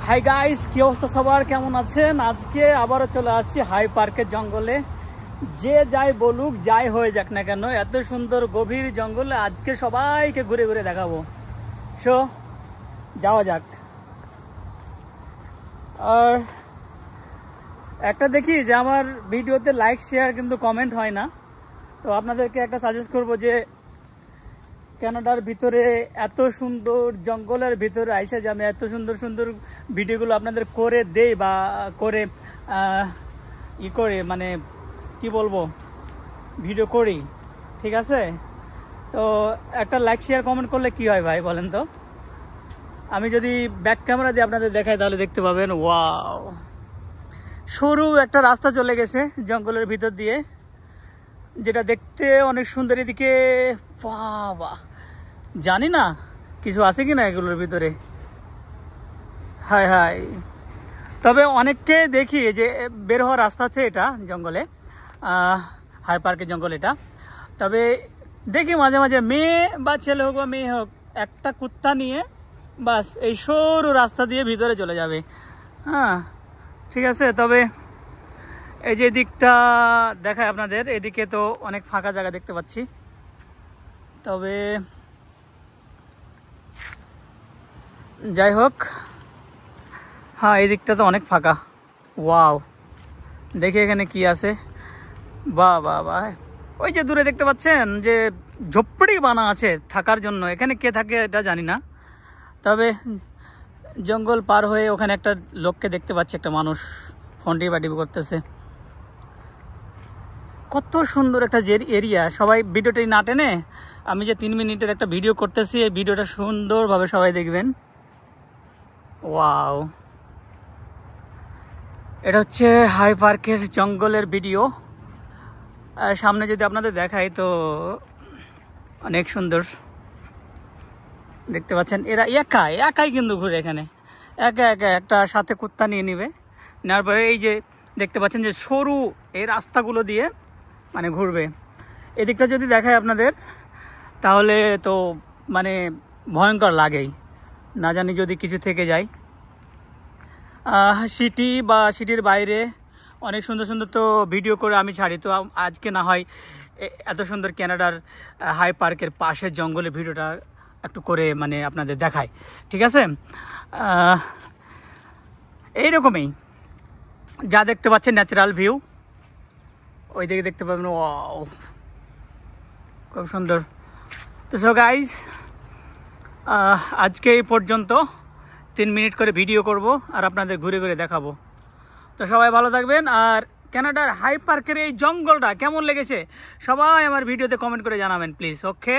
Hi guys, কি অবস্থা সবার, কেমন আছেন? আজকে আবারও চলে আসছি হাই পার্কের জঙ্গলে। যে যাই বলুক, যাই হয়ে যাক না কেন, এত সুন্দর গভীর জঙ্গলে আজকে সবাইকে ঘুরে ঘুরে দেখাবো। সো যাওয়া যাক। আর একটা দেখি যে আমার ভিডিওতে লাইক শেয়ার কিন্তু কমেন্ট হয় না, তো আপনাদেরকে একটা সাজেস্ট করব যে কানাডার ভিতরে এত সুন্দর জঙ্গলের ভিতরে আইসা যে আমি এত সুন্দর সুন্দর ভিডিওগুলো আপনাদের করে দেই বা করে মানে কি বলবো, ভিডিও করি, ঠিক আছে? তো একটা লাইক শেয়ার কমেন্ট করলে কি হয় ভাই বলেন তো? আমি যদি ব্যাক ক্যামেরা দিয়ে আপনাদের দেখাই তাহলে দেখতে পাবেন ওয়াও, সরু একটা রাস্তা চলে গেছে জঙ্গলের ভিতর দিয়ে, যেটা দেখতে অনেক সুন্দর। এদিকে বাবা, জানি না কিছু আছে কি না এগুলোর ভিতরে। হাই হাই, তবে অনেককে দেখি যে বের হওয়ার রাস্তা হচ্ছে এটা জঙ্গলে, হাই পার্কের জঙ্গল এটা। তবে দেখি মাঝে মাঝে মেয়ে বা ছেলে হোক বা মেয়ে হোক, একটা কুত্তা নিয়ে বাস এই সরু রাস্তা দিয়ে ভিতরে চলে যাবে। হ্যাঁ ঠিক আছে। তবে এই যে দিকটা দেখায় আপনাদের, এদিকে তো অনেক ফাঁকা জায়গা দেখতে পাচ্ছি। তবে যাই হোক, হ্যাঁ এই দিকটা তো অনেক ফাঁকা। ওয়াও, দেখি এখানে কি আছে। বাহ বাহ বাহ, ওই যে দূরে দেখতে পাচ্ছেন যে ঝোপড়ি বানা আছে থাকার জন্য। এখানে কে থাকে এটা জানি না, তবে জঙ্গল পার হয়ে ওখানে একটা লোককে দেখতে পাচ্ছি, একটা মানুষ ফোন টিপি করতেছে। কত সুন্দর একটা এরিয়া। সবাই ভিডিওটি না টেনে, আমি যে 3 মিনিটের একটা ভিডিও করতেছি, এই ভিডিওটা সুন্দরভাবে সবাই দেখবেন। ওয়াও, এটা হচ্ছে হাই পার্কের জঙ্গলের ভিডিও। সামনে যদি আপনাদের দেখাই তো অনেক সুন্দর দেখতে পাচ্ছেন। এরা একাই কিন্তু ঘুরে এখানে, একা একা, একটা সাথে কুত্তা নিয়ে নিবে। নেওয়ার পরে এই যে দেখতে পাচ্ছেন যে সরু এই রাস্তাগুলো দিয়ে মানে ঘুরবে। এদিকটা যদি দেখায় আপনাদের তাহলে তো মানে ভয়ঙ্কর লাগেই, না জানি যদি কিছু থেকে যায়। সিটি বা সিটির বাইরে অনেক সুন্দর সুন্দর তো ভিডিও করে আমি ছাড়ি। তো আজকে না হয় এত সুন্দর কানাডার হাই পার্কের পাশের জঙ্গলে ভিডিওটা একটু করে মানে আপনাদের দেখায়, ঠিক আছে? এইরকমই যা দেখতে পাচ্ছেন ন্যাচারাল ভিউ, ওই দিকে দেখতে পাবেন। ওয়াও, খুব সুন্দর। তো সো গাইজ, আজকে এই পর্যন্ত। 3 মিনিট করে ভিডিও করব আর আপনাদের ঘুরে ঘুরে দেখাবো। তো সবাই ভালো থাকবেন। আর কানাডার হাই পার্কের এই জঙ্গলটা কেমন লেগেছে সবাই আমার ভিডিওতে কমেন্ট করে জানাবেন প্লিজ। ওকে।